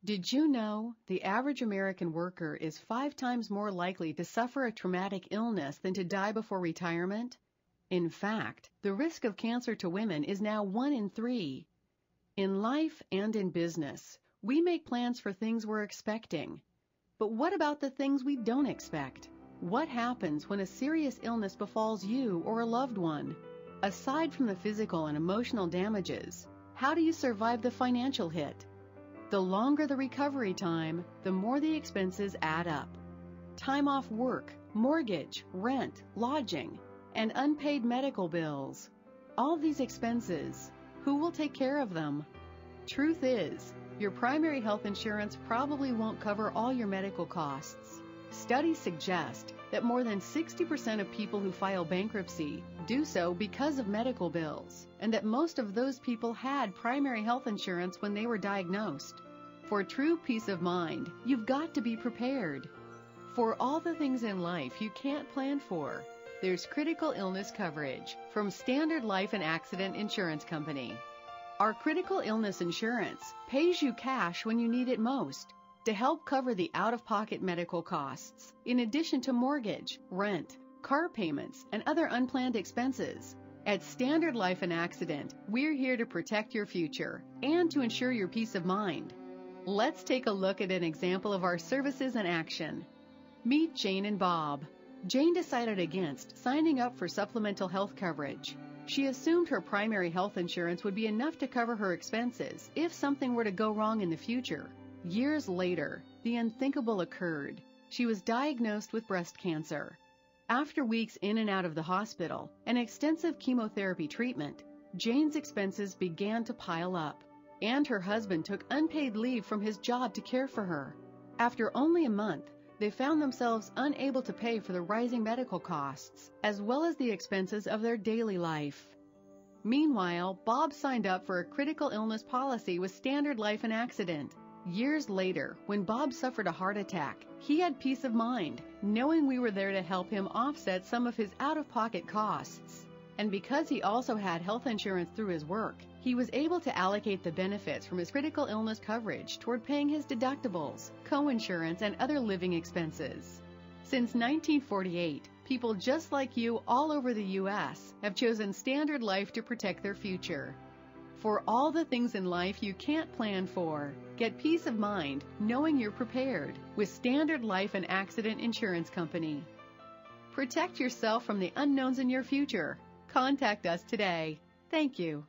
Did you know the average American worker is 5 times more likely to suffer a traumatic illness than to die before retirement? In fact, the risk of cancer to women is now 1 in 3. In life and in business, we make plans for things we're expecting. But what about the things we don't expect? What happens when a serious illness befalls you or a loved one? Aside from the physical and emotional damages, how do you survive the financial hit? The longer the recovery time, the more the expenses add up. Time off work, mortgage, rent, lodging, and unpaid medical bills. All these expenses, who will take care of them? Truth is, your primary health insurance probably won't cover all your medical costs. Studies suggest that more than 60% of people who file bankruptcy do so because of medical bills, and that most of those people had primary health insurance when they were diagnosed. For true peace of mind, you've got to be prepared. For all the things in life you can't plan for, there's critical illness coverage from Standard Life and Accident Insurance Company. Our critical illness insurance pays you cash when you need it most to help cover the out-of-pocket medical costs, in addition to mortgage, rent, car payments, and other unplanned expenses. At Standard Life and Accident, we're here to protect your future and to ensure your peace of mind. Let's take a look at an example of our services in action. Meet Jane and Bob. Jane decided against signing up for supplemental health coverage. She assumed her primary health insurance would be enough to cover her expenses if something were to go wrong in the future. Years later, the unthinkable occurred. She was diagnosed with breast cancer. After weeks in and out of the hospital and extensive chemotherapy treatment, Jane's expenses began to pile up, and her husband took unpaid leave from his job to care for her. After only a month, they found themselves unable to pay for the rising medical costs, as well as the expenses of their daily life. Meanwhile, Bob signed up for a critical illness policy with Standard Life and Accident. Years later, when Bob suffered a heart attack, he had peace of mind, knowing we were there to help him offset some of his out-of-pocket costs. And because he also had health insurance through his work, he was able to allocate the benefits from his critical illness coverage toward paying his deductibles, co-insurance, and other living expenses. Since 1948, people just like you all over the U.S. have chosen Standard Life to protect their future. For all the things in life you can't plan for, get peace of mind knowing you're prepared with Standard Life and Accident Insurance Company. Protect yourself from the unknowns in your future. Contact us today. Thank you.